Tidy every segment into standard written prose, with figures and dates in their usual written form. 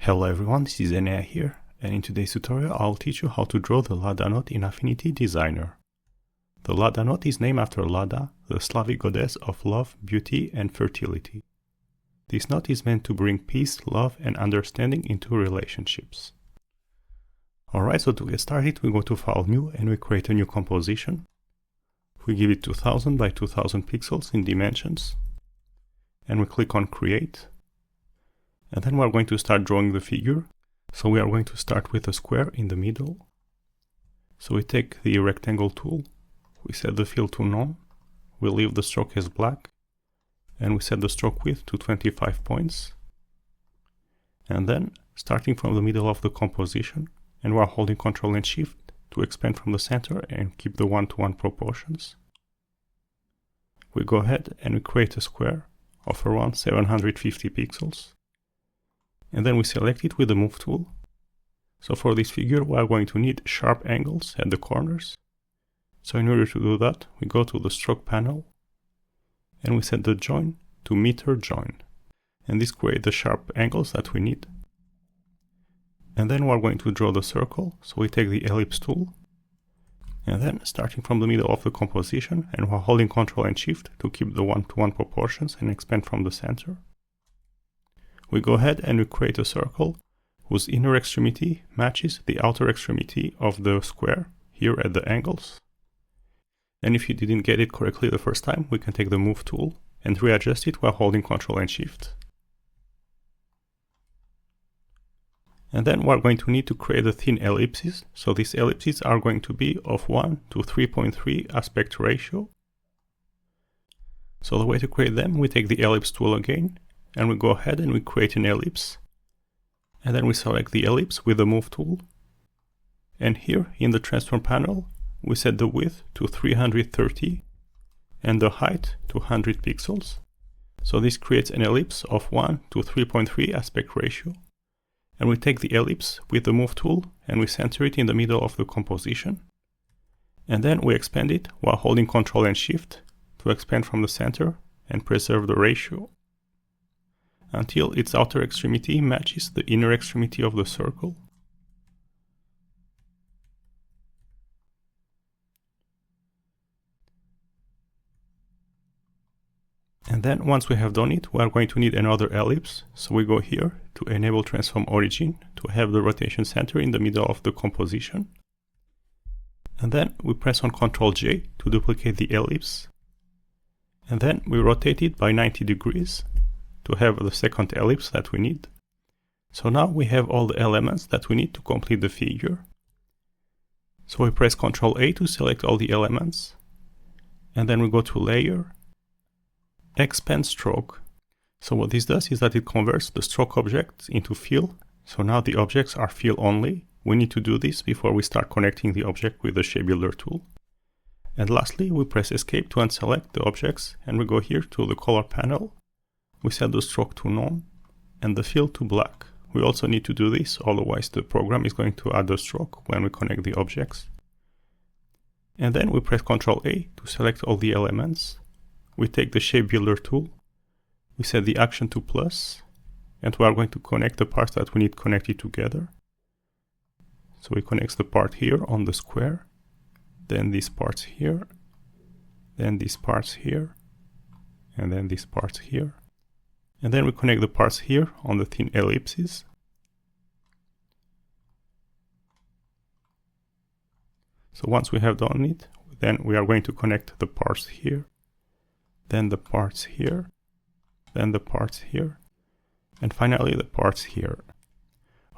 Hello everyone, this is Enea here, and in today's tutorial I'll teach you how to draw the Lada Knot in Affinity Designer. The Lada Knot is named after Lada, the Slavic goddess of love, beauty and fertility. This knot is meant to bring peace, love and understanding into relationships. Alright, so to get started we go to File New and we create a new composition. We give it 2000 by 2000 pixels in dimensions and we click on Create. And then we're going to start drawing the figure. So we are going to start with a square in the middle. So we take the rectangle tool, we set the fill to none, we leave the stroke as black, and we set the stroke width to 25 points. And then, starting from the middle of the composition, and we're holding Ctrl and Shift to expand from the center and keep the 1:1 proportions, we go ahead and we create a square of around 750 pixels. And then we select it with the Move tool. So for this figure we are going to need sharp angles at the corners. So in order to do that, we go to the Stroke panel and we set the Join to Meter Join. And this creates the sharp angles that we need. And then we are going to draw the circle. So we take the Ellipse tool. And then starting from the middle of the composition and while holding Ctrl and Shift to keep the 1:1 proportions and expand from the center, we go ahead and we create a circle whose inner extremity matches the outer extremity of the square here at the angles. And if you didn't get it correctly the first time, we can take the Move tool and readjust it while holding Ctrl and Shift. And then we're going to need to create the thin ellipses. So these ellipses are going to be of 1 to 3.3 aspect ratio. So the way to create them, we take the Ellipse tool again, and we go ahead and we create an ellipse. And then we select the ellipse with the Move tool. And here in the Transform panel, we set the width to 330 and the height to 100 pixels. So this creates an ellipse of 1 to 3.3 aspect ratio. And we take the ellipse with the Move tool and we center it in the middle of the composition. And then we expand it while holding Ctrl and Shift to expand from the center and preserve the ratio until its outer extremity matches the inner extremity of the circle. And then once we have done it, we are going to need another ellipse. So we go here to enable Transform Origin to have the rotation center in the middle of the composition. And then we press on Ctrl J to duplicate the ellipse. And then we rotate it by 90 degrees. To have the second ellipse that we need. So now we have all the elements that we need to complete the figure. So we press Ctrl A to select all the elements. And then we go to Layer, Expand Stroke. So what this does is that it converts the stroke objects into fill. So now the objects are fill only. We need to do this before we start connecting the object with the Shape Builder tool. And lastly, we press Escape to unselect the objects and we go here to the Color panel. We set the stroke to none and the fill to black. We also need to do this, otherwise the program is going to add a stroke when we connect the objects. And then we press Ctrl A to select all the elements. We take the Shape Builder tool. We set the action to plus. And we are going to connect the parts that we need connected together. So we connect the part here on the square. Then these parts here. Then these parts here. And then these parts here. And then we connect the parts here on the thin ellipses. So once we have done it, then we are going to connect the parts here, then the parts here, then the parts here, and finally the parts here.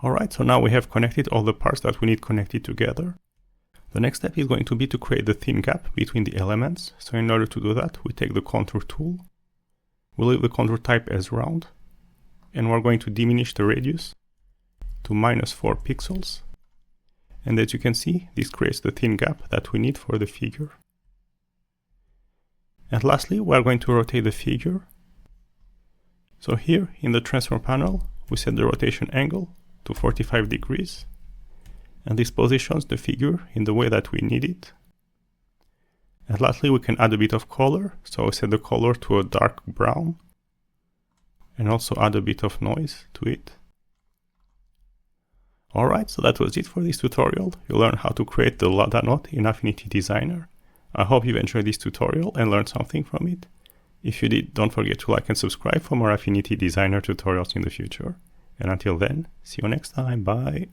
Alright, so now we have connected all the parts that we need connected together. The next step is going to be to create the thin gap between the elements. So in order to do that, we take the Contour tool. We leave the contour type as round, and we're going to diminish the radius to -4 pixels. And as you can see, this creates the thin gap that we need for the figure. And lastly, we're going to rotate the figure. So here in the Transform panel, we set the rotation angle to 45 degrees. And this positions the figure in the way that we need it. And lastly, we can add a bit of color. So I set the color to a dark brown and also add a bit of noise to it. Alright, so that was it for this tutorial. You learned how to create the Lada Knot in Affinity Designer. I hope you've enjoyed this tutorial and learned something from it. If you did, don't forget to like and subscribe for more Affinity Designer tutorials in the future. And until then, see you next time. Bye.